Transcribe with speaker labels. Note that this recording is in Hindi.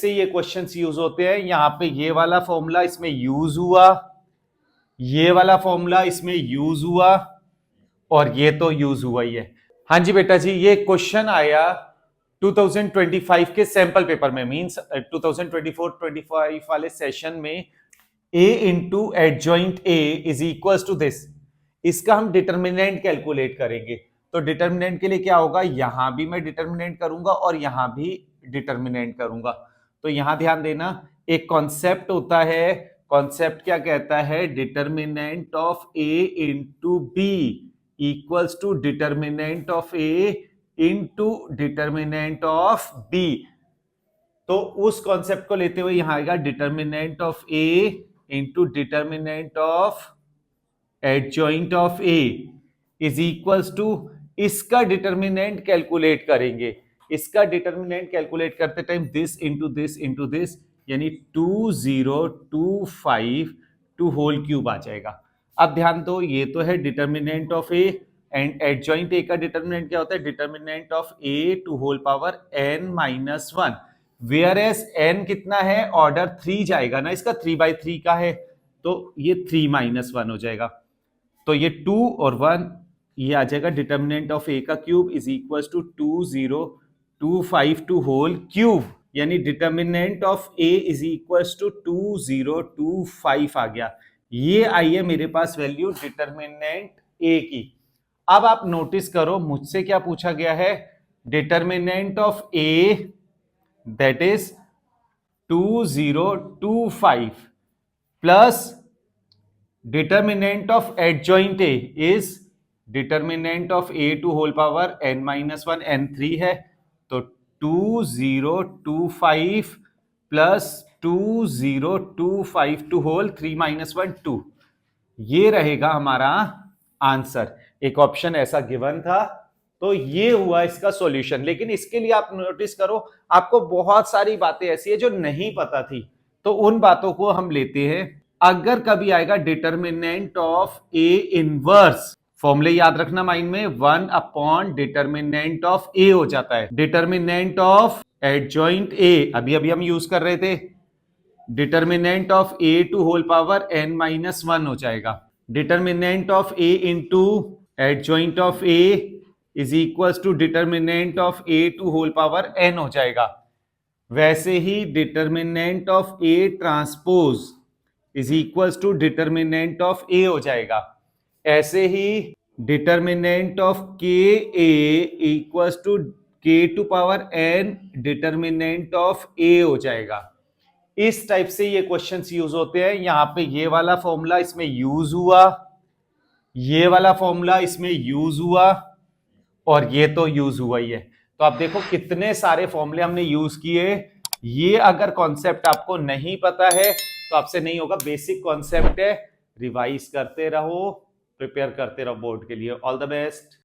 Speaker 1: से ये क्वेश्चंस यूज होते हैं। यहाँ पे ये वाला फॉर्मूला इसमें यूज हुआ, ये वाला फॉर्मूला इसमें यूज हुआ और ये तो यूज हुआ ही है। हाँ जी बेटा जी, ये क्वेश्चन आया 2025 के सैंपल पेपर में, मींस 2024-25 वाले सेशन में a into adjoint a is equal to this. इसका हम डिटर्मिनेंट कैलकुलेट करेंगे। तो डिटर्मिनेंट के लिए क्या होगा, यहां भी मैं डिटर्मिनेंट करूंगा और यहां भी डिटर्मिनेंट करूंगा। तो यहां ध्यान देना, एक कॉन्सेप्ट होता है, कॉन्सेप्ट क्या कहता है, determinant of a into B equals to determinant of a into determinant of b। तो उस कॉन्सेप्ट को लेते हुए यहां आएगा determinant of a into determinant of adjoint of a is equals to, इसका डिटर्मिनेंट कैलकुलेट करेंगे। इसका डिटर्मिनेंट कैलकुलेट करते time this into this into this, यानी 2025 टू होल क्यूब आ जाएगा। अब ध्यान दो, ये तो है determinant of a and adjoint a का डिटर्मिनेंट क्या होता है, determinant of a to whole power n-1, whereas n कितना है, ऑर्डर 3 जाएगा ना, इसका 3/3 का है, तो ये 3-1 हो जाएगा। तो ये 2 और 1 ये आ जाएगा, डिटर्मिनेंट ऑफ a का cube is equal to 2025 to whole cube, यानी determinant of a is equal to 2025 आ गया। ये आई है मेरे पास वैल्यू डिटर्मिनेंट a की। अब आप नोटिस करो, मुझसे क्या पूछा गया है, determinant of a that is 2025 plus determinant of adjoint a is determinant of a to whole power n-1 n3 है, तो 2025 प्लस 2025 टू होल 3-1 2, ये रहेगा हमारा आंसर। एक ऑप्शन ऐसा गिवन था, तो ये हुआ इसका सॉल्यूशन। लेकिन इसके लिए आप नोटिस करो, आपको बहुत सारी बातें ऐसी है जो नहीं पता थी, तो उन बातों को हम लेते हैं। अगर कभी आएगा डिटर्मिनेंट ऑफ ए इनवर्स, फॉर्मूले याद रखना माइंड में, 1 अपॉन डिटर्मिनेंट ऑफ ए हो जाता है। डिटर्मिनेंट ऑफ एडजॉइंट ए अभी अभी हम यूज कर रहे थे, determinant of A to whole power n-1 हो जाएगा। Determinant of A into adjoint of A is equal to determinant of A to whole power n हो जाएगा। वैसे ही determinant of A transpose is equals to determinant of A हो जाएगा। ऐसे ही determinant of K A equals to K to power N determinant of A हो जाएगा। इस टाइप से ये क्वेश्चंस यूज होते हैं। यहां पे ये वाला फॉर्मूला इसमें यूज हुआ, ये वाला फॉर्मूला इसमें यूज हुआ और ये तो यूज हुआ ही है। तो आप देखो कितने सारे फॉर्मूले हमने यूज किए। ये अगर कॉन्सेप्ट आपको नहीं पता है तो आपसे नहीं होगा, बेसिक कॉन्सेप्ट है, रिवाइज करते रहो, प्रिपेयर करते रहो बोर्ड के लिए। All the best.